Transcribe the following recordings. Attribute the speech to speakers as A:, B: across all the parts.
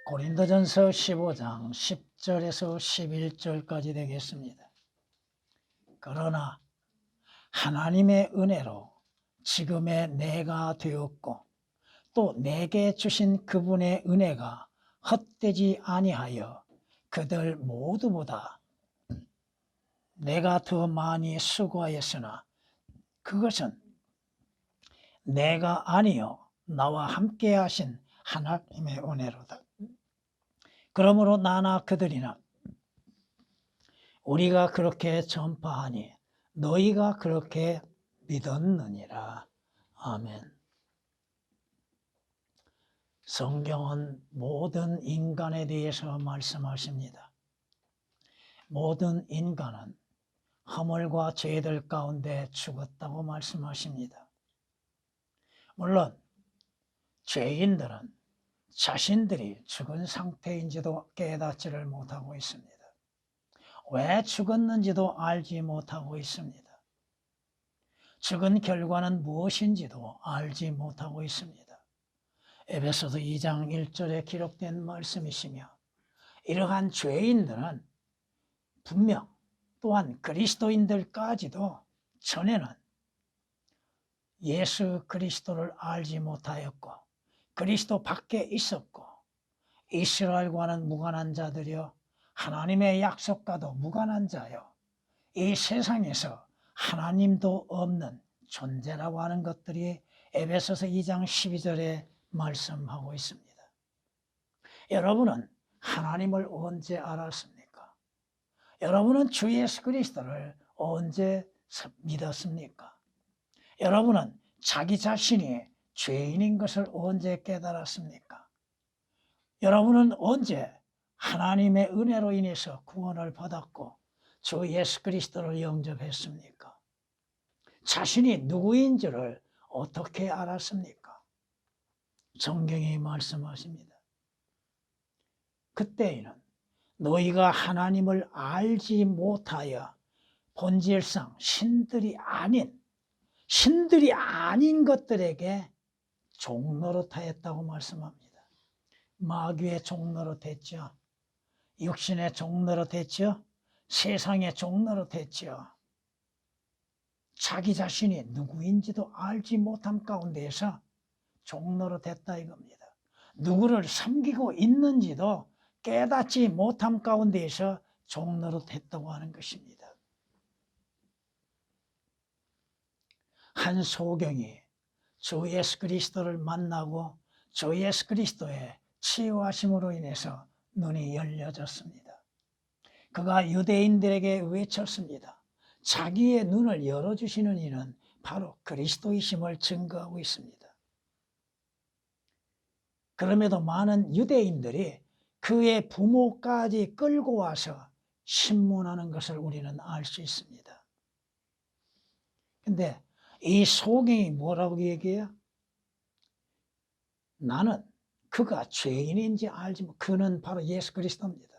A: 고린도전서 15장 10절에서 11절까지 되겠습니다. 그러나 하나님의 은혜로 지금의 내가 되었고 또 내게 주신 그분의 은혜가 헛되지 아니하여 그들 모두보다 내가 더 많이 수고하였으나 그것은 내가 아니요 나와 함께 하신 하나님의 은혜로다. 그러므로 나나 그들이나 우리가 그렇게 전파하니 너희가 그렇게 믿었느니라. 아멘. 성경은 모든 인간에 대해서 말씀하십니다. 모든 인간은 허물과 죄들 가운데 죽었다고 말씀하십니다. 물론 죄인들은 자신들이 죽은 상태인지도 깨닫지를 못하고 있습니다. 왜 죽었는지도 알지 못하고 있습니다. 죽은 결과는 무엇인지도 알지 못하고 있습니다. 에베소서 2장 1절에 기록된 말씀이시며 이러한 죄인들은 분명 또한 그리스도인들까지도 전에는 예수 그리스도를 알지 못하였고 그리스도 밖에 있었고 이스라엘과는 무관한 자들이요 하나님의 약속과도 무관한 자요 이 세상에서 하나님도 없는 존재라고 하는 것들이 에베소서 2장 12절에 말씀하고 있습니다. 여러분은 하나님을 언제 알았습니까? 여러분은 주 예수 그리스도를 언제 믿었습니까? 여러분은 자기 자신이 죄인인 것을 언제 깨달았습니까? 여러분은 언제 하나님의 은혜로 인해서 구원을 받았고 주 예수 그리스도를 영접했습니까? 자신이 누구인 줄을 어떻게 알았습니까? 성경이 말씀하십니다. 그때에는 너희가 하나님을 알지 못하여 본질상 신들이 아닌 것들에게 종노릇하였다고 말씀합니다. 마귀의 종노릇했죠. 육신의 종노릇했죠. 세상의 종노릇했죠. 자기 자신이 누구인지도 알지 못함 가운데에서 종노릇했다 이겁니다. 누구를 섬기고 있는지도 깨닫지 못함 가운데에서 종노릇했다고 하는 것입니다. 한 소경이 주 예수 그리스도를 만나고 주 예수 그리스도의 치유하심으로 인해서 눈이 열려졌습니다. 그가 유대인들에게 외쳤습니다. 자기의 눈을 열어주시는 이는 바로 그리스도이심을 증거하고 있습니다. 그럼에도 많은 유대인들이 그의 부모까지 끌고 와서 신문하는 것을 우리는 알 수 있습니다. 근데 이 소경이 뭐라고 얘기해요? 나는 그가 죄인인지 알지 그는 바로 예수 그리스도입니다.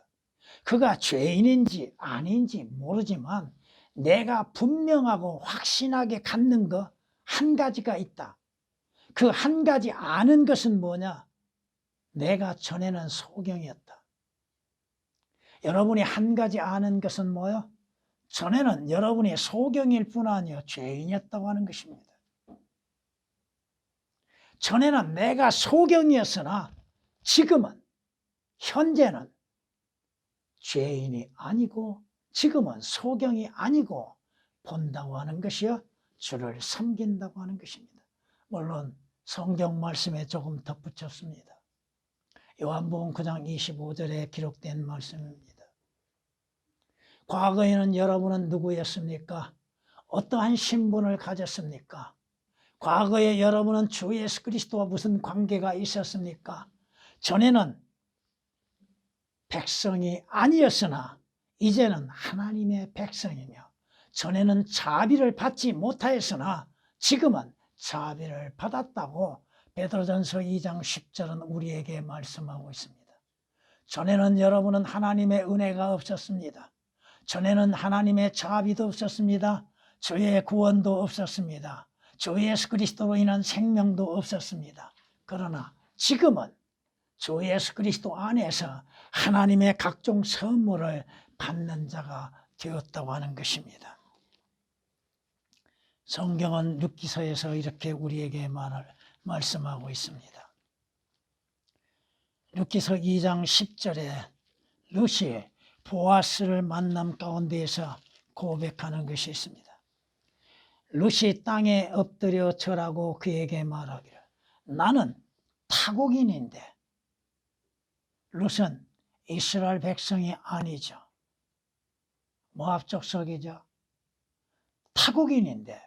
A: 그가 죄인인지 아닌지 모르지만 내가 분명하고 확신하게 갖는 거 한 가지가 있다. 그 한 가지 아는 것은 뭐냐? 내가 전에는 소경이었다. 여러분이 한 가지 아는 것은 뭐요? 전에는 여러분이 소경일 뿐 아니요 죄인이었다고 하는 것입니다. 전에는 내가 소경이었으나 지금은 현재는 죄인이 아니고 지금은 소경이 아니고 본다고 하는 것이요 주를 섬긴다고 하는 것입니다. 물론 성경 말씀에 조금 덧붙였습니다. 요한복음 9장 25절에 기록된 말씀입니다. 과거에는 여러분은 누구였습니까? 어떠한 신분을 가졌습니까? 과거에 여러분은 주 예수 그리스도와 무슨 관계가 있었습니까? 전에는 백성이 아니었으나 이제는 하나님의 백성이며 전에는 자비를 받지 못하였으나 지금은 자비를 받았다고 베드로전서 2장 10절은 우리에게 말씀하고 있습니다. 전에는 여러분은 하나님의 은혜가 없었습니다. 전에는 하나님의 자비도 없었습니다. 주의 구원도 없었습니다. 주 예수 그리스도로 인한 생명도 없었습니다. 그러나 지금은 주 예수 그리스도 안에서 하나님의 각종 선물을 받는 자가 되었다고 하는 것입니다. 성경은 룻기서에서 이렇게 우리에게 말씀하고 있습니다. 룻기서 2장 10절에 룻이 보아스를 만남 가운데에서 고백하는 것이 있습니다. 룻이 땅에 엎드려 절하고 그에게 말하기를 나는 타국인인데, 룻은 이스라엘 백성이 아니죠. 모압 족속이죠. 타국인인데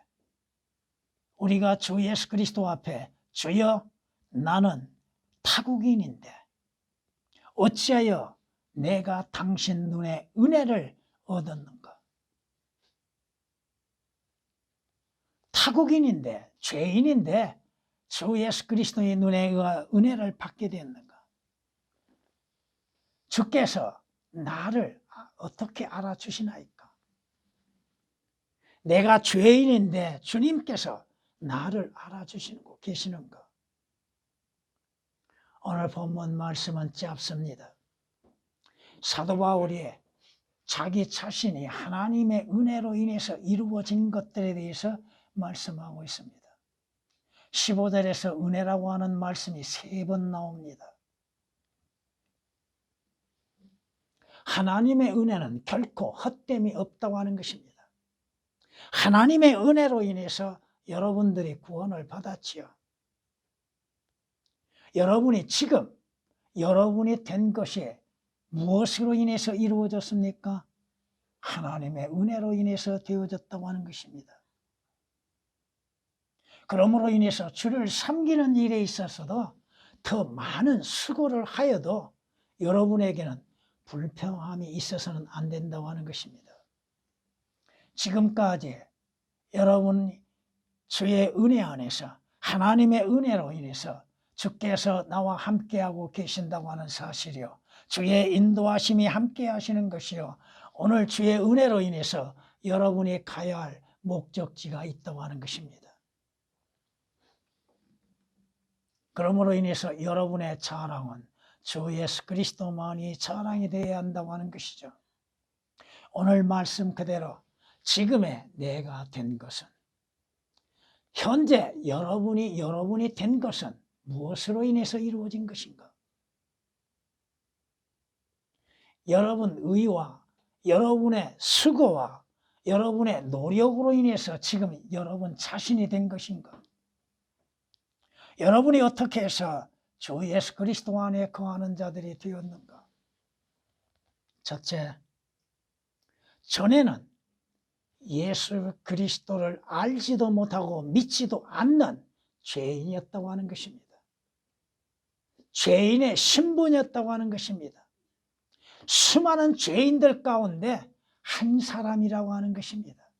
A: 우리가 주 예수 그리스도 앞에 주여 나는 타국인인데 어찌하여 내가 당신 눈에 은혜를 얻었는가? 타국인인데 죄인인데 주 예수 그리스도의 눈에 은혜를 받게 됐는가? 주께서 나를 어떻게 알아주시나이까? 내가 죄인인데 주님께서 나를 알아주시고 계시는가? 오늘 본문 말씀은 짧습니다. 사도 바울이 자기 자신이 하나님의 은혜로 인해서 이루어진 것들에 대해서 말씀하고 있습니다. 15절에서 은혜라고 하는 말씀이 3번 나옵니다. 하나님의 은혜는 결코 헛됨이 없다고 하는 것입니다. 하나님의 은혜로 인해서 여러분들이 구원을 받았지요. 여러분이 지금 여러분이 된 것이 무엇으로 인해서 이루어졌습니까? 하나님의 은혜로 인해서 되어졌다고 하는 것입니다. 그러므로 인해서 주를 섬기는 일에 있어서도 더 많은 수고를 하여도 여러분에게는 불평함이 있어서는 안 된다고 하는 것입니다. 지금까지 여러분이 주의 은혜 안에서 하나님의 은혜로 인해서 주께서 나와 함께하고 계신다고 하는 사실이요, 주의 인도하심이 함께 하시는 것이요, 오늘 주의 은혜로 인해서 여러분이 가야 할 목적지가 있다고 하는 것입니다. 그러므로 인해서 여러분의 자랑은 주 예수 그리스도만이 자랑이 되어야 한다고 하는 것이죠. 오늘 말씀 그대로 지금의 내가 된 것은, 현재 여러분이 된 것은 무엇으로 인해서 이루어진 것인가? 여러분 의와 여러분의 수고와 여러분의 노력으로 인해서 지금 여러분 자신이 된 것인가? 여러분이 어떻게 해서 주 예수 그리스도 안에 거하는 자들이 되었는가? 첫째, 전에는 예수 그리스도를 알지도 못하고 믿지도 않는 죄인이었다고 하는 것입니다. 죄인의 신분이었다고 하는 것입니다. 수많은 죄인들 가운데 한 사람이라고 하는 것입니다.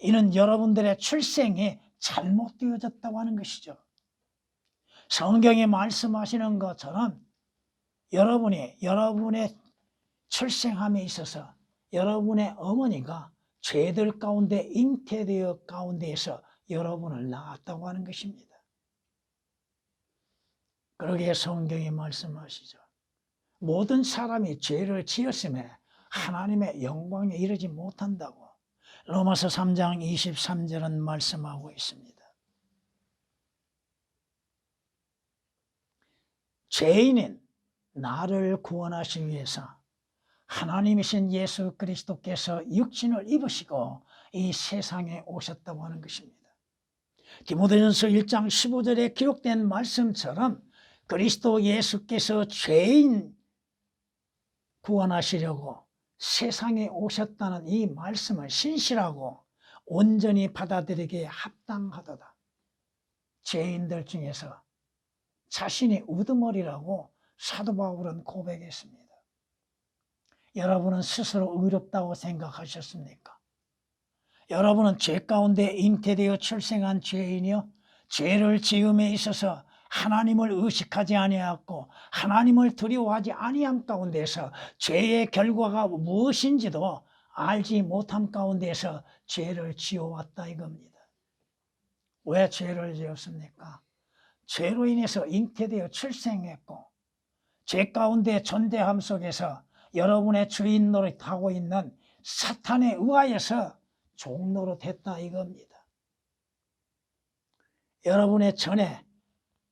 A: 이는 여러분들의 출생이 잘못되어졌다고 하는 것이죠. 성경에 말씀하시는 것처럼 여러분의 출생함에 있어서 여러분의 어머니가 죄들 가운데 잉태되어 가운데에서 여러분을 낳았다고 하는 것입니다. 그러기에 성경이 말씀하시죠. 모든 사람이 죄를 지었음에 하나님의 영광에 이르지 못한다고 로마서 3장 23절은 말씀하고 있습니다. 죄인인 나를 구원하시기 위해서 하나님이신 예수 그리스도께서 육신을 입으시고 이 세상에 오셨다고 하는 것입니다. 디모데전서 1장 15절에 기록된 말씀처럼 그리스도 예수께서 죄인 구원하시려고 세상에 오셨다는 이 말씀을 신실하고 온전히 받아들이기에 합당하도다. 죄인들 중에서 자신이 우두머리라고 사도 바울은 고백했습니다. 여러분은 스스로 의롭다고 생각하셨습니까? 여러분은 죄 가운데 잉태되어 출생한 죄인이요, 죄를 지음에 있어서 하나님을 의식하지 아니하였고 하나님을 두려워하지 아니함 가운데서 죄의 결과가 무엇인지도 알지 못함 가운데서 죄를 지어왔다 이겁니다. 왜 죄를 지었습니까? 죄로 인해서 잉태되어 출생했고 죄 가운데 존재함 속에서 여러분의 주인 노릇하고 있는 사탄에 의하여서 종노릇 했다 이겁니다. 여러분의 전에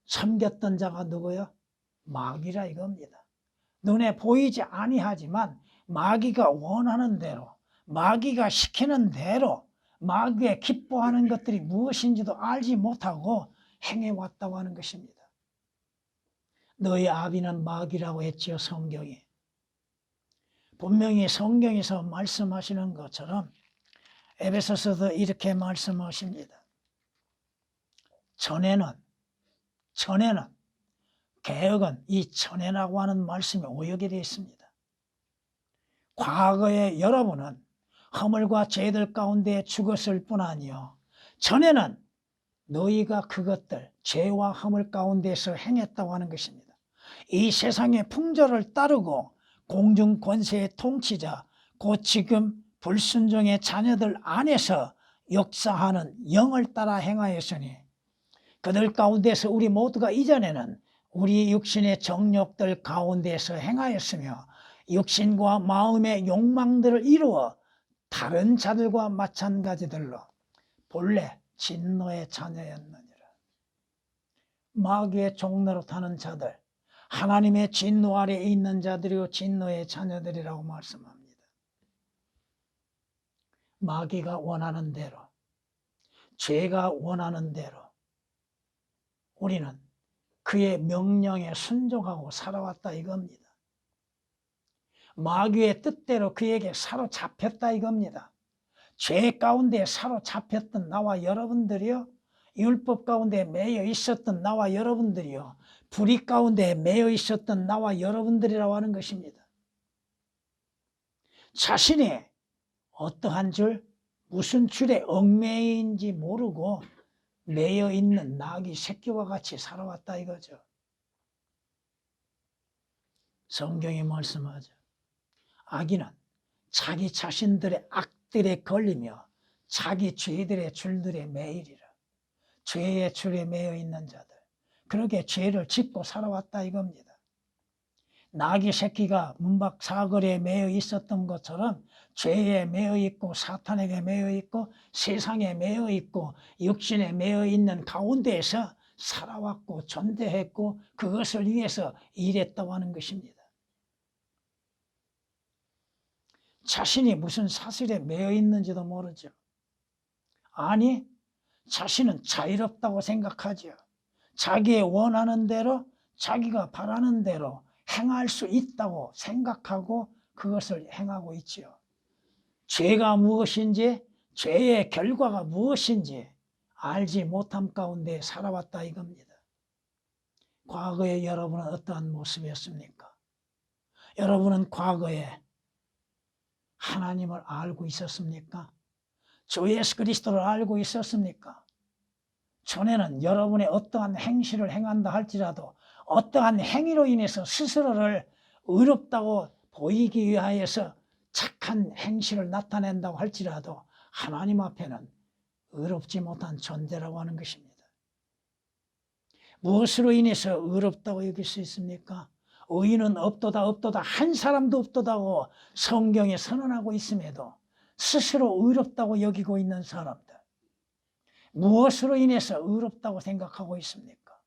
A: 섬겼던 자가 누구요? 마귀라 이겁니다. 눈에 보이지 아니하지만 마귀가 원하는 대로, 마귀가 시키는 대로, 마귀의 기뻐하는 것들이 무엇인지도 알지 못하고 행해왔다고 하는 것입니다. 너희 아비는 마귀라고 했지요, 성경이. 분명히 성경에서 말씀하시는 것처럼 에베소서도 이렇게 말씀하십니다. 전에는 개혁은 이 전에라고 하는 말씀이 오역이 되어 있습니다. 과거에 여러분은 허물과 죄들 가운데 죽었을 뿐 아니요 전에는 너희가 그것들 죄와 허물 가운데서 행했다고 하는 것입니다. 이 세상의 풍조를 따르고 공중 권세의 통치자 곧 지금 불순종의 자녀들 안에서 역사하는 영을 따라 행하였으니 그들 가운데서 우리 모두가 이전에는 우리 육신의 정욕들 가운데서 행하였으며 육신과 마음의 욕망들을 이루어 다른 자들과 마찬가지들로 본래 진노의 자녀였느니라. 마귀의 종노릇하는 자들, 하나님의 진노 아래에 있는 자들이요 진노의 자녀들이라고 말씀합니다. 마귀가 원하는 대로, 죄가 원하는 대로 우리는 그의 명령에 순종하고 살아왔다 이겁니다. 마귀의 뜻대로 그에게 사로잡혔다 이겁니다. 죄 가운데 사로잡혔던 나와 여러분들이요, 율법 가운데 매여 있었던 나와 여러분들이요, 불의 가운데 매여 있었던 나와 여러분들이라고 하는 것입니다. 자신이 어떠한 줄, 무슨 줄에 얽매인지 모르고 매여 있는 나귀 새끼와 같이 살아왔다 이거죠. 성경이 말씀하죠. 악인은 자기 자신들의 악들에 걸리며 자기 죄들의 줄들에 매이리라. 죄의 줄에 매여 있는 자들, 그렇게 죄를 짓고 살아왔다 이겁니다. 나귀 새끼가 문밖 사거리에 매여 있었던 것처럼 죄에 매여 있고 사탄에게 매여 있고 세상에 매여 있고 육신에 매여 있는 가운데에서 살아왔고 존재했고 그것을 위해서 일했다고 하는 것입니다. 자신이 무슨 사슬에 매여 있는지도 모르죠. 아니, 자신은 자유롭다고 생각하죠. 자기의 원하는 대로, 자기가 바라는 대로 행할 수 있다고 생각하고 그것을 행하고 있지요. 죄가 무엇인지, 죄의 결과가 무엇인지 알지 못함 가운데 살아왔다 이겁니다. 과거에 여러분은 어떠한 모습이었습니까? 여러분은 과거에 하나님을 알고 있었습니까? 주 예수 그리스도를 알고 있었습니까? 전에는 여러분의 어떠한 행실을 행한다 할지라도 어떠한 행위로 인해서 스스로를 의롭다고 보이기 위하여서 착한 행실을 나타낸다고 할지라도 하나님 앞에는 의롭지 못한 존재라고 하는 것입니다. 무엇으로 인해서 의롭다고 여길 수 있습니까? 의인은 없도다 없도다 한 사람도 없도다고 성경에 선언하고 있음에도 스스로 의롭다고 여기고 있는 사람들, 무엇으로 인해서 의롭다고 생각하고 있습니까?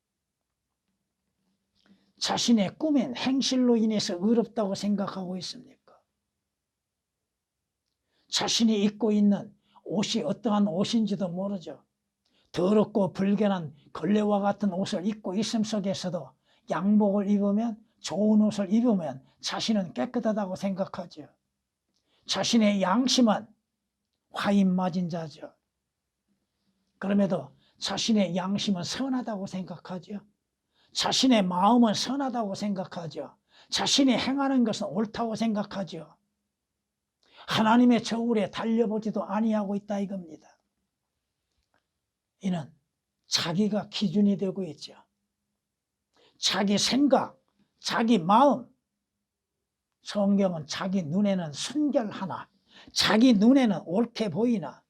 A: 자신의 꾸민 행실로 인해서 의롭다고 생각하고 있습니까? 자신이 입고 있는 옷이 어떠한 옷인지도 모르죠. 더럽고 불결한 걸레와 같은 옷을 입고 있음 속에서도 양복을 입으면, 좋은 옷을 입으면 자신은 깨끗하다고 생각하죠. 자신의 양심은 화인 맞은 자죠. 그럼에도 자신의 양심은 선하다고 생각하죠. 자신의 마음은 선하다고 생각하죠. 자신이 행하는 것은 옳다고 생각하죠. 하나님의 저울에 달려보지도 아니하고 있다 이겁니다. 이는 자기가 기준이 되고 있죠. 자기 생각, 자기 마음. 성경은 자기 눈에는 순결하나 자기 눈에는 옳게 보이나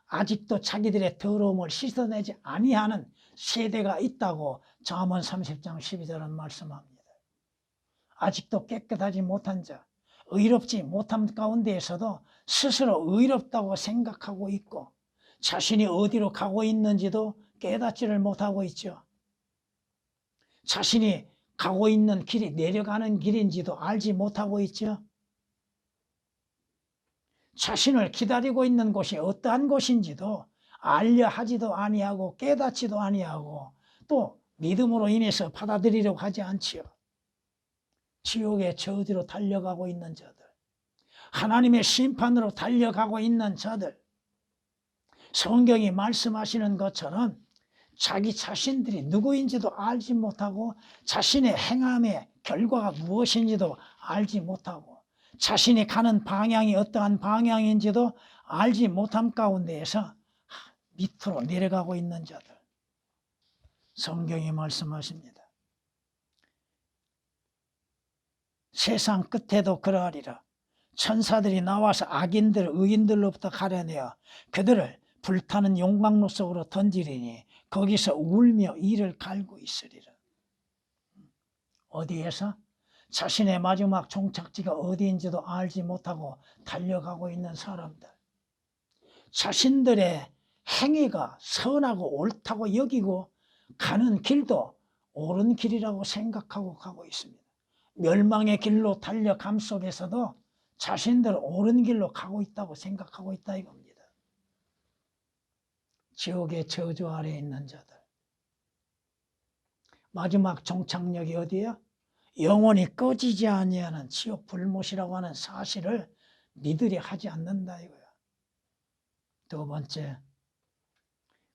A: 아직도 자기들의 더러움을 씻어내지 아니하는 세대가 있다고 잠언 30장 12절은 말씀합니다. 아직도 깨끗하지 못한 자, 의롭지 못함 가운데에서도 스스로 의롭다고 생각하고 있고 자신이 어디로 가고 있는지도 깨닫지를 못하고 있죠. 자신이 가고 있는 길이 내려가는 길인지도 알지 못하고 있죠. 자신을 기다리고 있는 곳이 어떠한 곳인지도 알려 하지도 아니하고 깨닫지도 아니하고 또 믿음으로 인해서 받아들이려고 하지 않지요. 지옥의 저지로 달려가고 있는 자들, 하나님의 심판으로 달려가고 있는 자들, 성경이 말씀하시는 것처럼 자기 자신들이 누구인지도 알지 못하고 자신의 행함의 결과가 무엇인지도 알지 못하고 자신이 가는 방향이 어떠한 방향인지도 알지 못함 가운데에서 밑으로 내려가고 있는 자들, 성경이 말씀하십니다. 세상 끝에도 그러하리라. 천사들이 나와서 악인들 의인들로부터 가려내어 그들을 불타는 용광로 속으로 던지리니 거기서 울며 이를 갈고 있으리라. 어디에서? 자신의 마지막 종착지가 어디인지도 알지 못하고 달려가고 있는 사람들, 자신들의 행위가 선하고 옳다고 여기고 가는 길도 옳은 길이라고 생각하고 가고 있습니다. 멸망의 길로 달려감 속에서도 자신들 옳은 길로 가고 있다고 생각하고 있다 이겁니다. 지옥의 저주 아래에 있는 자들, 마지막 종착역이 어디야? 영원히 꺼지지 아니하는 지옥 불못이라고 하는 사실을 니들이 하지 않는다 이거야. 두 번째,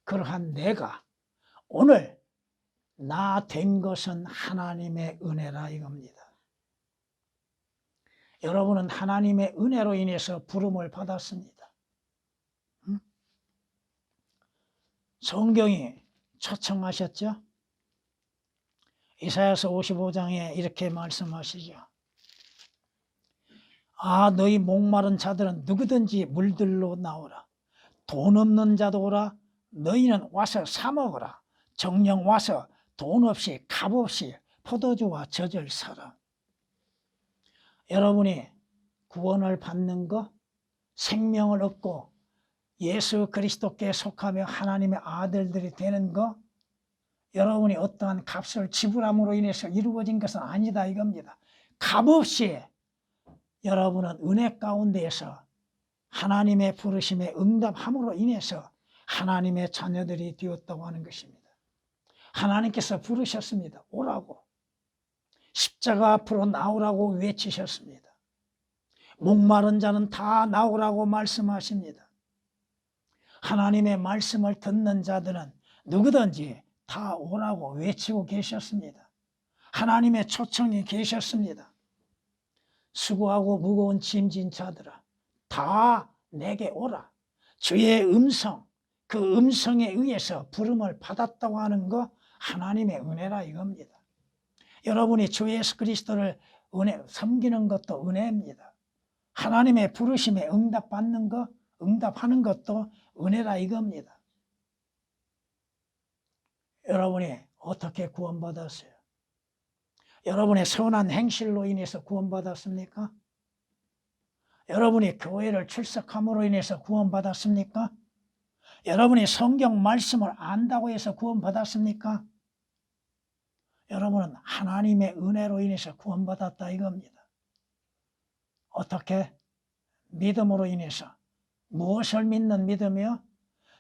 A: 그러한 내가 오늘 나 된 것은 하나님의 은혜라 이겁니다. 여러분은 하나님의 은혜로 인해서 부름을 받았습니다. 성경이 초청하셨죠? 이사야서 55장에 이렇게 말씀하시죠. 아, 너희 목마른 자들은 누구든지 물들로 나오라. 돈 없는 자도 오라. 너희는 와서 사 먹어라. 정령 와서 돈 없이 값 없이 포도주와 젖을 사라. 여러분이 구원을 받는 것, 생명을 얻고 예수 그리스도께 속하며 하나님의 아들들이 되는 것, 여러분이 어떠한 값을 지불함으로 인해서 이루어진 것은 아니다 이겁니다. 값없이 여러분은 은혜 가운데에서 하나님의 부르심에 응답함으로 인해서 하나님의 자녀들이 되었다고 하는 것입니다. 하나님께서 부르셨습니다. 오라고. 십자가 앞으로 나오라고 외치셨습니다. 목마른 자는 다 나오라고 말씀하십니다. 하나님의 말씀을 듣는 자들은 누구든지 다 오라고 외치고 계셨습니다. 하나님의 초청이 계셨습니다. 수고하고 무거운 짐진 자들아 다 내게 오라. 주의 음성, 그 음성에 의해서 부름을 받았다고 하는 거 하나님의 은혜라 이겁니다. 여러분이 주 예수 그리스도를 섬기는 것도 은혜입니다. 하나님의 부르심에 응답받는 것, 응답하는 것도 은혜라 이겁니다. 여러분이 어떻게 구원받았어요? 여러분의 선한 행실로 인해서 구원받았습니까? 여러분이 교회를 출석함으로 인해서 구원받았습니까? 여러분이 성경 말씀을 안다고 해서 구원받았습니까? 여러분은 하나님의 은혜로 인해서 구원받았다 이겁니다. 어떻게? 믿음으로 인해서. 무엇을 믿는 믿음이요?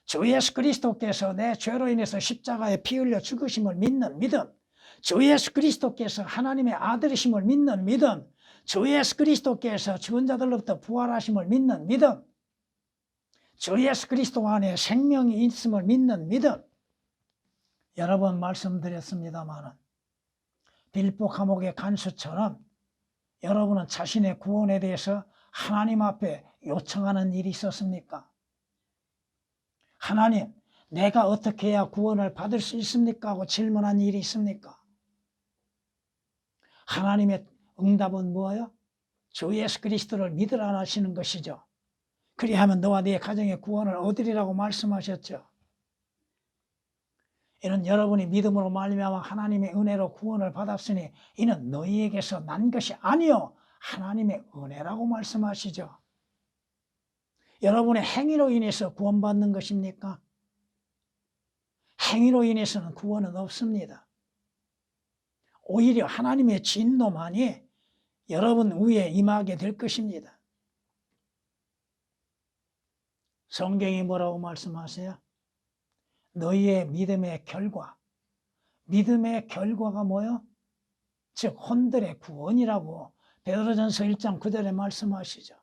A: 주 예수 그리스도께서 내 죄로 인해서 십자가에 피 흘려 죽으심을 믿는 믿음, 주 예수 그리스도께서 하나님의 아들이심을 믿는 믿음, 주 예수 그리스도께서 죽은 자들로부터 부활하심을 믿는 믿음, 주 예수 그리스도 안에 생명이 있음을 믿는 믿음. 여러 번 말씀드렸습니다마는 빌보 감옥의 간수처럼 여러분은 자신의 구원에 대해서 하나님 앞에 요청하는 일이 있었습니까? 하나님, 내가 어떻게 해야 구원을 받을 수 있습니까? 하고 질문한 일이 있습니까? 하나님의 응답은 뭐예요? 주 예수 그리스도를 믿으라 하시는 것이죠. 그리하면 너와 네 가정의 구원을 얻으리라고 말씀하셨죠. 이는 여러분이 믿음으로 말미암아 하나님의 은혜로 구원을 받았으니 이는 너희에게서 난 것이 아니요 하나님의 은혜라고 말씀하시죠. 여러분의 행위로 인해서 구원받는 것입니까? 행위로 인해서는 구원은 없습니다. 오히려 하나님의 진노만이 여러분 위에 임하게 될 것입니다. 성경이 뭐라고 말씀하세요? 너희의 믿음의 결과. 믿음의 결과가 뭐요? 즉 혼들의 구원이라고 베드로전서 1장 9절에 말씀하시죠.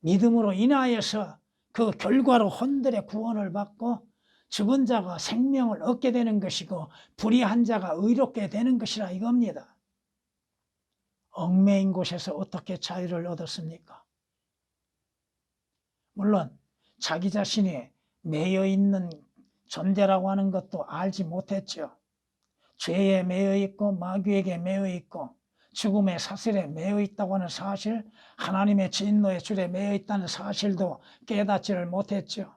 A: 믿음으로 인하여서 그 결과로 혼들의 구원을 받고 죽은 자가 생명을 얻게 되는 것이고 불의한 자가 의롭게 되는 것이라 이겁니다. 얽매인 곳에서 어떻게 자유를 얻었습니까? 물론 자기 자신이 매여 있는 존재라고 하는 것도 알지 못했죠. 죄에 매여 있고 마귀에게 매여 있고 죽음의 사슬에 매여 있다고 하는 사실, 하나님의 진노의 줄에 매여 있다는 사실도 깨닫지를 못했죠.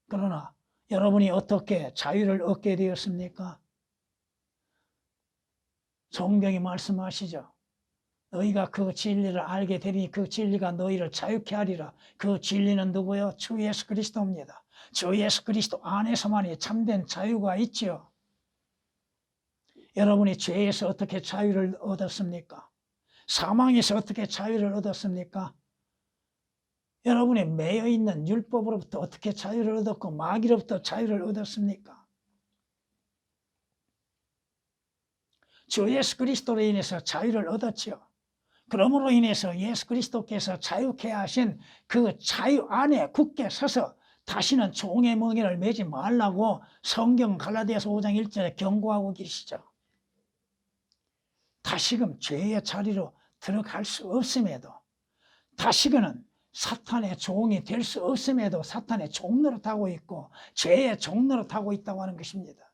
A: 그러나 여러분이 어떻게 자유를 얻게 되었습니까? 성경이 말씀하시죠. 너희가 그 진리를 알게 되니 그 진리가 너희를 자유케 하리라. 그 진리는 누구요? 주 예수 그리스도입니다. 주 예수 그리스도 안에서만이 참된 자유가 있지요. 여러분이 죄에서 어떻게 자유를 얻었습니까? 사망에서 어떻게 자유를 얻었습니까? 여러분이 매여 있는 율법으로부터 어떻게 자유를 얻었고 마귀로부터 자유를 얻었습니까? 주 예수 그리스도로 인해서 자유를 얻었지요. 그러므로 인해서 예수 그리스도께서 자유케 하신 그 자유 안에 굳게 서서 다시는 종의 멍에를 매지 말라고 성경 갈라디아서 5장 1절에 경고하고 계시죠. 다시금 죄의 자리로 들어갈 수 없음에도, 다시금은 사탄의 종이 될 수 없음에도 사탄의 종노릇하고 있고 죄의 종노릇하고 있다고 하는 것입니다.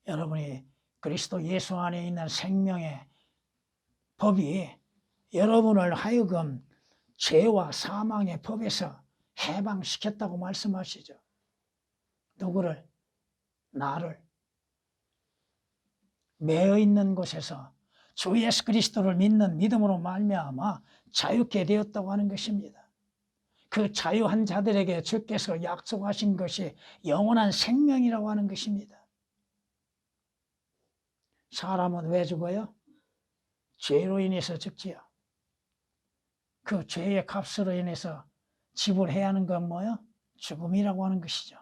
A: 여러분이 그리스도 예수 안에 있는 생명의 법이 여러분을 하여금 죄와 사망의 법에서 해방시켰다고 말씀하시죠. 누구를? 나를. 매여 있는 곳에서 주 예수 그리스도를 믿는 믿음으로 말미암아 자유케 되었다고 하는 것입니다. 그 자유한 자들에게 주께서 약속하신 것이 영원한 생명이라고 하는 것입니다. 사람은 왜 죽어요? 죄로 인해서 죽지요. 그 죄의 값으로 인해서 지불해야 하는 건 뭐요? 죽음이라고 하는 것이죠.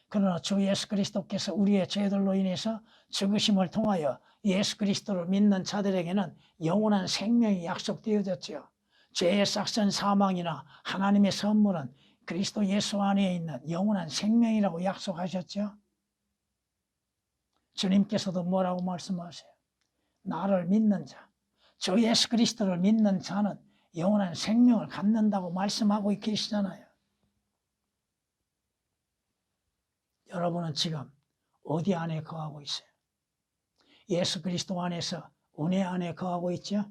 A: 그러나 주 예수 그리스도께서 우리의 죄들로 인해서 죽으심을 통하여 예수 그리스도를 믿는 자들에게는 영원한 생명이 약속되어졌지요. 죄의 싹선 사망이나 하나님의 선물은 그리스도 예수 안에 있는 영원한 생명이라고 약속하셨죠. 주님께서도 뭐라고 말씀하세요? 나를 믿는 자, 주 예수 그리스도를 믿는 자는 영원한 생명을 갖는다고 말씀하고 계시잖아요. 여러분은 지금 어디 안에 거하고 있어요? 예수 그리스도 안에서 은혜 안에 거하고 있죠?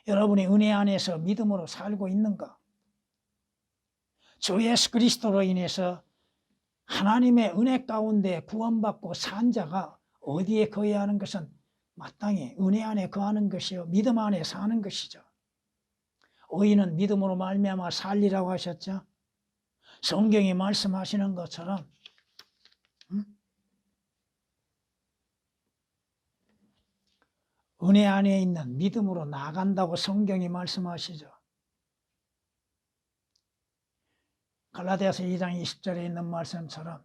A: 여러분이 은혜 안에서 믿음으로 살고 있는가? 주 예수 그리스도로 인해서 하나님의 은혜 가운데 구원받고 산 자가 어디에 거해야 하는 것은 마땅히 은혜 안에 거하는 것이요 믿음 안에 사는 것이죠. 의인은 믿음으로 말미암아 살리라고 하셨죠. 성경이 말씀하시는 것처럼 은혜 안에 있는 믿음으로 나간다고 성경이 말씀하시죠. 갈라디아서 2장 20절에 있는 말씀처럼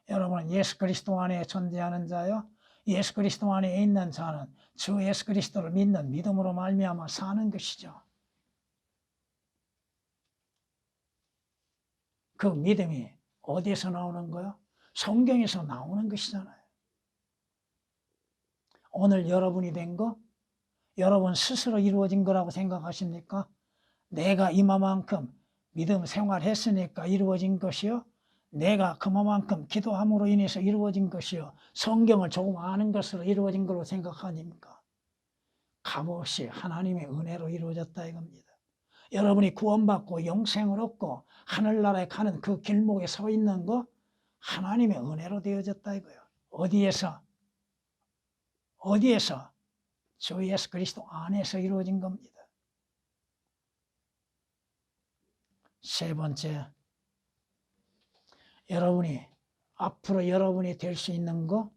A: 여러분은 예수 그리스도 안에 존재하는 자요 예수 그리스도 안에 있는 자는 주 예수 그리스도를 믿는 믿음으로 말미암아 사는 것이죠. 그 믿음이 어디에서 나오는 거요? 성경에서 나오는 것이잖아요. 오늘 여러분이 된 거, 여러분 스스로 이루어진 거라고 생각하십니까? 내가 이만큼 믿음 생활했으니까 이루어진 것이요? 내가 그만큼 기도함으로 인해서 이루어진 것이요? 성경을 조금 아는 것으로 이루어진 걸로 생각하십니까? 값없이 하나님의 은혜로 이루어졌다 이겁니다. 여러분이 구원받고 영생을 얻고 하늘나라에 가는 그 길목에 서 있는 거 하나님의 은혜로 되어졌다 이거예요. 어디에서? 어디에서? 주 예수 그리스도 안에서 이루어진 겁니다. 세 번째, 여러분이 앞으로 여러분이 될 수 있는 거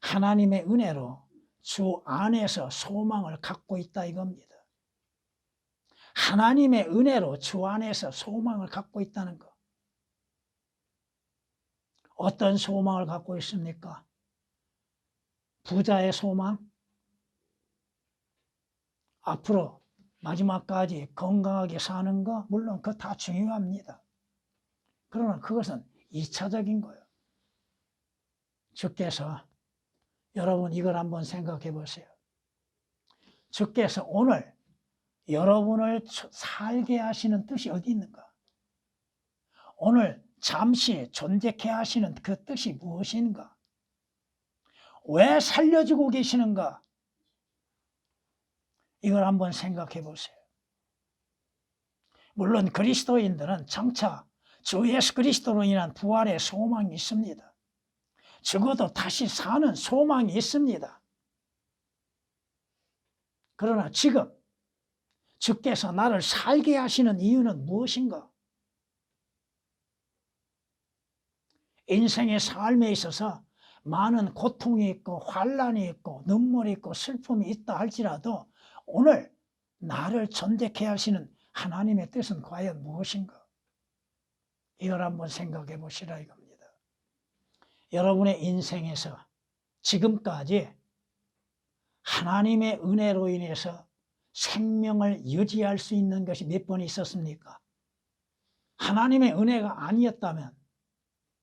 A: 하나님의 은혜로 주 안에서 소망을 갖고 있다 이겁니다. 하나님의 은혜로 주 안에서 소망을 갖고 있다는 거. 어떤 소망을 갖고 있습니까? 부자의 소망? 앞으로 마지막까지 건강하게 사는 거? 물론 그거 다 중요합니다. 그러나 그것은 2차적인 거예요. 주께서 여러분 이걸 한번 생각해 보세요. 주께서 오늘 여러분을 살게 하시는 뜻이 어디 있는가? 오늘 잠시 존재케 하시는 그 뜻이 무엇인가? 왜 살려주고 계시는가? 이걸 한번 생각해 보세요. 물론 그리스도인들은 장차 주 예수 그리스도로 인한 부활의 소망이 있습니다. 적어도 다시 사는 소망이 있습니다. 그러나 지금 주께서 나를 살게 하시는 이유는 무엇인가? 인생의 삶에 있어서 많은 고통이 있고 환난이 있고 눈물이 있고 슬픔이 있다 할지라도 오늘 나를 존재케 하시는 하나님의 뜻은 과연 무엇인가? 이걸 한번 생각해 보시라 이겁니다. 여러분의 인생에서 지금까지 하나님의 은혜로 인해서 생명을 유지할 수 있는 것이 몇 번 있었습니까? 하나님의 은혜가 아니었다면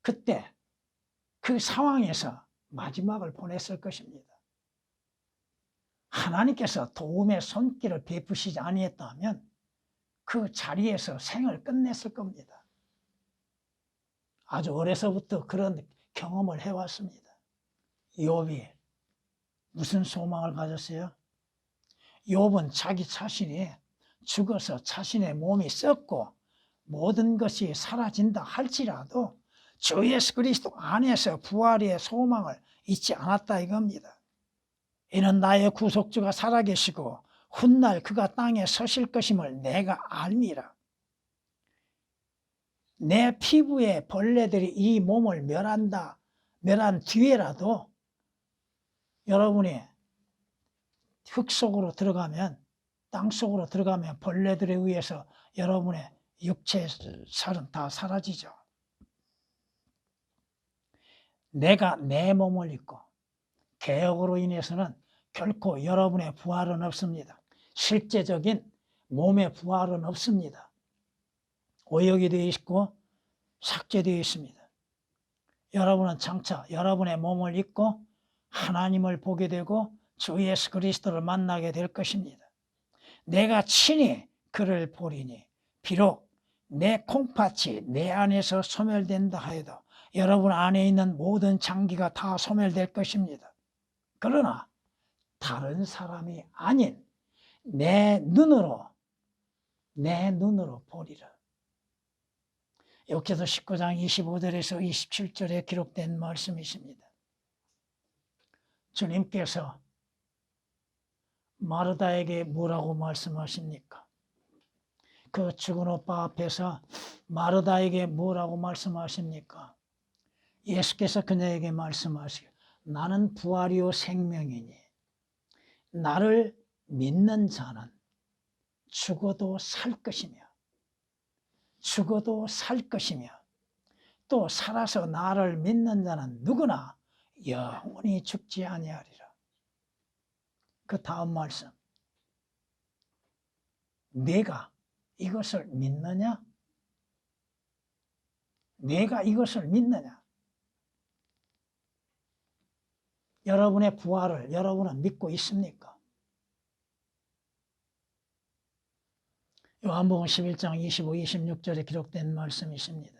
A: 그때 그 상황에서 마지막을 보냈을 것입니다. 하나님께서 도움의 손길을 베푸시지 아니했다면 그 자리에서 생을 끝냈을 겁니다. 아주 어려서부터 그런 경험을 해왔습니다. 욥이 무슨 소망을 가졌어요? 욥은 자기 자신이 죽어서 자신의 몸이 썩고 모든 것이 사라진다 할지라도 주 예수 그리스도 안에서 부활의 소망을 잊지 않았다 이겁니다. 이는 나의 구속주가 살아계시고 훗날 그가 땅에 서실 것임을 내가 알미라. 내 피부에 벌레들이 이 몸을 멸한 뒤에라도 여러분이 흙 속으로 들어가면 땅 속으로 들어가면 벌레들에 의해서 여러분의 육체의 살은 다 사라지죠. 내가 내 몸을 입고 개혁으로 인해서는 결코 여러분의 부활은 없습니다. 실제적인 몸의 부활은 없습니다. 오역이 되어 있고 삭제되어 있습니다. 여러분은 장차 여러분의 몸을 입고 하나님을 보게 되고 주 예수 그리스도를 만나게 될 것입니다. 내가 친히 그를 보리니 비록 내 콩팥이 내 안에서 소멸된다 하여도 여러분 안에 있는 모든 장기가 다 소멸될 것입니다. 그러나 다른 사람이 아닌 내 눈으로 보리라. 역대서 19장 25절에서 27절에 기록된 말씀이십니다. 주님께서 마르다에게 뭐라고 말씀하십니까? 그 죽은 오빠 앞에서 마르다에게 뭐라고 말씀하십니까? 예수께서 그녀에게 말씀하시고 나는 부활이요 생명이니 나를 믿는 자는 죽어도 살 것이며 또 살아서 나를 믿는 자는 누구나 영원히 죽지 아니하리라. 그 다음 말씀, 내가 이것을 믿느냐? 내가 이것을 믿느냐? 여러분의 부활을 여러분은 믿고 있습니까? 요한복음 11장 25, 26절에 기록된 말씀이십니다.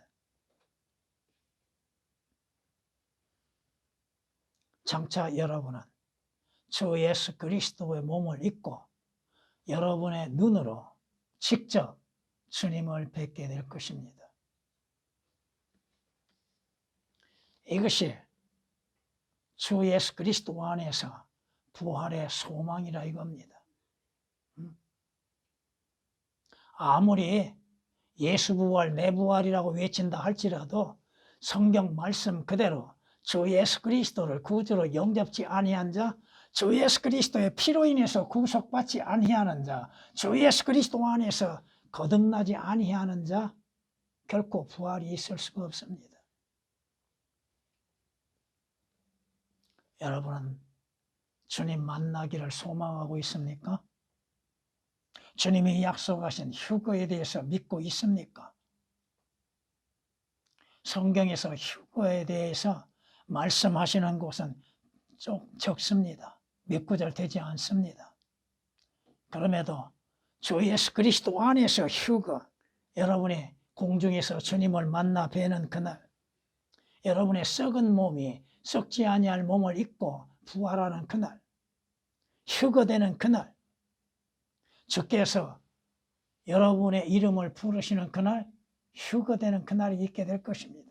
A: 장차 여러분은 주 예수 그리스도의 몸을 입고 여러분의 눈으로 직접 주님을 뵙게 될 것입니다. 이것이 주 예수 그리스도 안에서 부활의 소망이라 이겁니다. 아무리 예수 부활, 내 부활이라고 외친다 할지라도 성경 말씀 그대로 주 예수 그리스도를 구주로 영접지 아니한 자, 주 예수 그리스도의 피로 인해서 구속받지 아니하는 자, 주 예수 그리스도 안에서 거듭나지 아니하는 자, 결코 부활이 있을 수가 없습니다. 여러분은 주님 만나기를 소망하고 있습니까? 주님이 약속하신 휴거에 대해서 믿고 있습니까? 성경에서 휴거에 대해서 말씀하시는 곳은 좀 적습니다. 몇 구절 되지 않습니다. 그럼에도 주 예수 그리스도 안에서 휴거, 여러분이 공중에서 주님을 만나 뵈는 그날, 여러분의 썩은 몸이 썩지 아니할 몸을 입고 부활하는 그날, 휴거되는 그날, 주께서 여러분의 이름을 부르시는 그날, 휴거되는 그날이 있게 될 것입니다.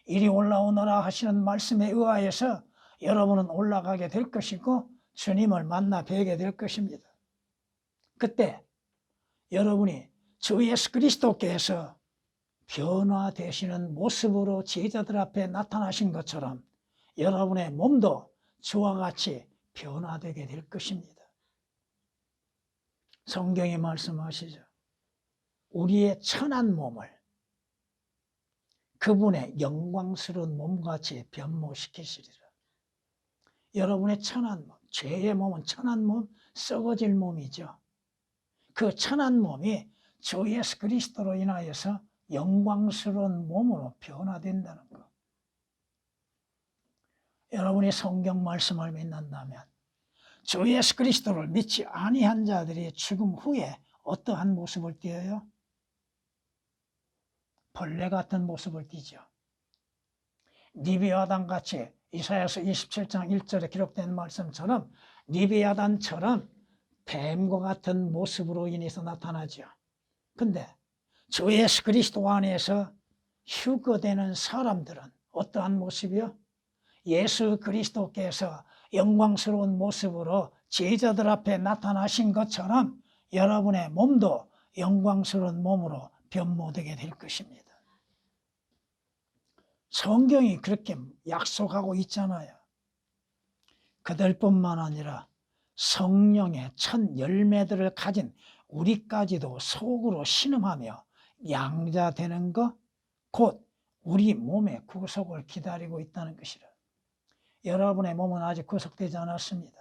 A: 이리 올라오너라 하시는 말씀에 의하여서 여러분은 올라가게 될 것이고 주님을 만나 뵈게 될 것입니다. 그때 여러분이 주 예수 그리스도께서 변화되시는 모습으로 제자들 앞에 나타나신 것처럼 여러분의 몸도 주와 같이 변화되게 될 것입니다. 성경이 말씀하시죠. 우리의 천한 몸을 그분의 영광스러운 몸같이 변모시키시리라. 여러분의 천한 몸, 죄의 몸은 천한 몸, 썩어질 몸이죠. 그 천한 몸이 주 예수 그리스도로 인하여서 영광스러운 몸으로 변화된다는 것. 여러분이 성경 말씀을 믿는다면 주 예수 그리스도를 믿지 아니한 자들이 죽음 후에 어떠한 모습을 띠어요? 벌레 같은 모습을 띠죠. 니비아단같이 이사야서 27장 1절에 기록된 말씀처럼 니비아단처럼 뱀과 같은 모습으로 인해서 나타나죠. 근데 주 예수 그리스도 안에서 휴거되는 사람들은 어떠한 모습이요? 예수 그리스도께서 영광스러운 모습으로 제자들 앞에 나타나신 것처럼 여러분의 몸도 영광스러운 몸으로 변모되게 될 것입니다. 성경이 그렇게 약속하고 있잖아요. 그들뿐만 아니라 성령의 첫 열매들을 가진 우리까지도 속으로 신음하며 양자되는 것, 곧 우리 몸의 구속을 기다리고 있다는 것이라. 여러분의 몸은 아직 구속되지 않았습니다.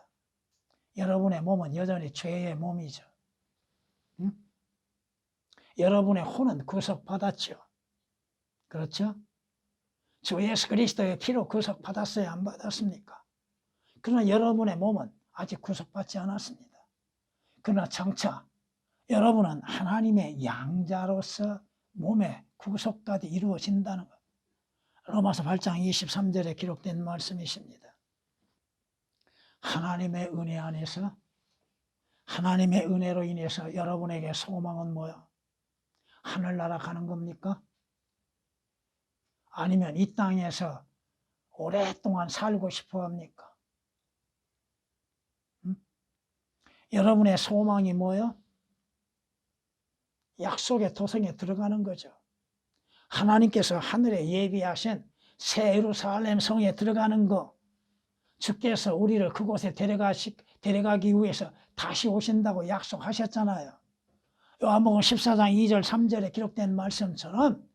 A: 여러분의 몸은 여전히 죄의 몸이죠. 응? 여러분의 혼은 구속받았죠. 그렇죠? 주 예수 그리스도의 피로 구속받았어야 안 받았습니까? 그러나 여러분의 몸은 아직 구속받지 않았습니다. 그러나 장차 여러분은 하나님의 양자로서 몸의 구속까지 이루어진다는 것. 로마서 8장 23절에 기록된 말씀이십니다. 하나님의 은혜 안에서 하나님의 은혜로 인해서 여러분에게 소망은 뭐야? 하늘나라 가는 겁니까? 아니면 이 땅에서 오랫동안 살고 싶어 합니까? 여러분의 소망이 뭐예요? 약속의 도성에 들어가는 거죠. 하나님께서 하늘에 예비하신 새 예루살렘 성에 들어가는 거, 주께서 우리를 그곳에 데려가기 위해서 다시 오신다고 약속하셨잖아요. 요한복음 14장 2절 3절에 기록된 말씀처럼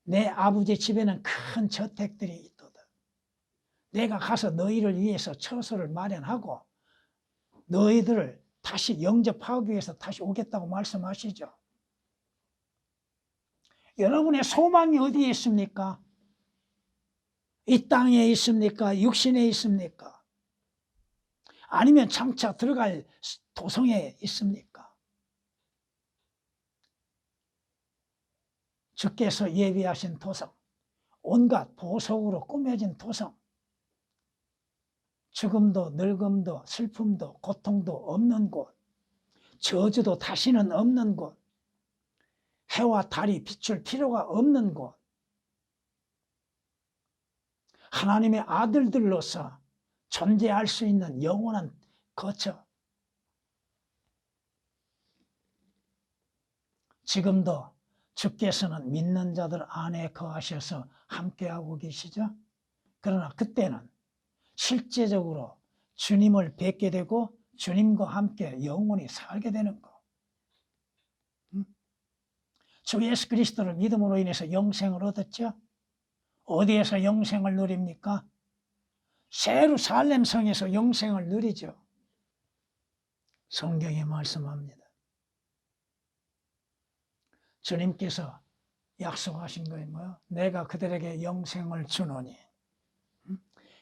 A: 내 아버지 집에는 큰 저택들이 있도다. 내가 가서 너희를 위해서 처소를 마련하고 너희들을 다시 영접하기 위해서 다시 오겠다고 말씀하시죠. 여러분의 소망이 어디에 있습니까? 이 땅에 있습니까? 육신에 있습니까? 아니면 장차 들어갈 도성에 있습니까? 주께서 예비하신 도성, 온갖 보석으로 꾸며진 도성, 죽음도 늙음도 슬픔도 고통도 없는 곳, 저주도 다시는 없는 곳, 해와 달이 비출 필요가 없는 곳, 하나님의 아들들로서 존재할 수 있는 영원한 거처, 지금도 주께서는 믿는 자들 안에 거하셔서 함께하고 계시죠. 그러나 그때는 실제적으로 주님을 뵙게 되고 주님과 함께 영원히 살게 되는 것. 주 예수 그리스도를 믿음으로 인해서 영생을 얻었죠. 어디에서 영생을 누립니까? 예루살렘 성에서 영생을 누리죠. 성경에 말씀합니다. 주님께서 약속하신 거예요. 뭐요? 내가 그들에게 영생을 주노니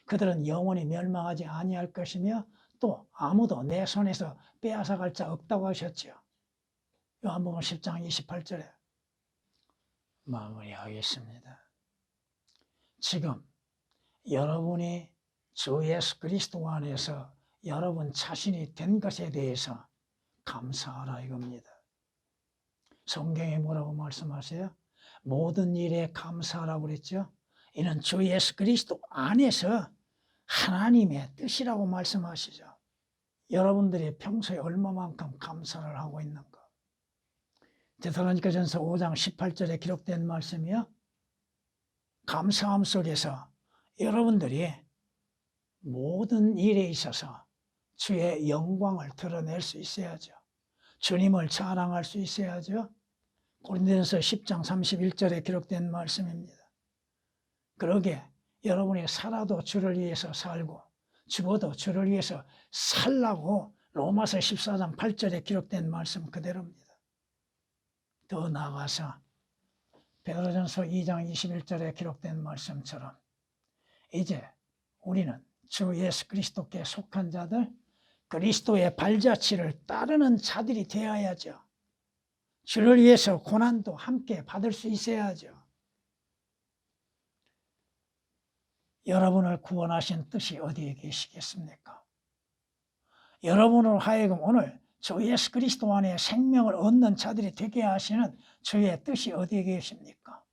A: 그들은 영원히 멸망하지 아니할 것이며 또 아무도 내 손에서 빼앗아갈 자 없다고 하셨죠. 요한복음 10장 28절에 마무리하겠습니다. 지금 여러분이 주 예수 그리스도 안에서 여러분 자신이 된 것에 대해서 감사하라 이겁니다. 성경에 뭐라고 말씀하세요? 모든 일에 감사하라고 그랬죠. 이는 주 예수 그리스도 안에서 하나님의 뜻이라고 말씀하시죠. 여러분들이 평소에 얼마만큼 감사를 하고 있는가. 데살로니가전서 5장 18절에 기록된 말씀이요. 감사함 속에서 여러분들이 모든 일에 있어서 주의 영광을 드러낼 수 있어야죠. 주님을 자랑할 수 있어야죠. 고린도전서 10장 31절에 기록된 말씀입니다. 그러게 여러분이 살아도 주를 위해서 살고 죽어도 주를 위해서 살라고 로마서 14장 8절에 기록된 말씀 그대로입니다. 더 나아가서 베드로전서 2장 21절에 기록된 말씀처럼 이제 우리는 주 예수 그리스도께 속한 자들, 그리스도의 발자취를 따르는 자들이 되어야죠. 주를 위해서 고난도 함께 받을 수 있어야죠. 여러분을 구원하신 뜻이 어디에 계시겠습니까? 여러분으로 하여금 오늘 주 예수 그리스도 안에 생명을 얻는 자들이 되게 하시는 주의 뜻이 어디에 계십니까?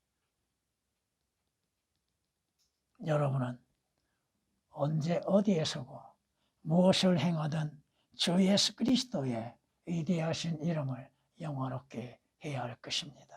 A: 여러분은 언제 어디에서고 무엇을 행하든 주 예수 그리스도의 위대하신 이름을 영화롭게 해야 할 것입니다.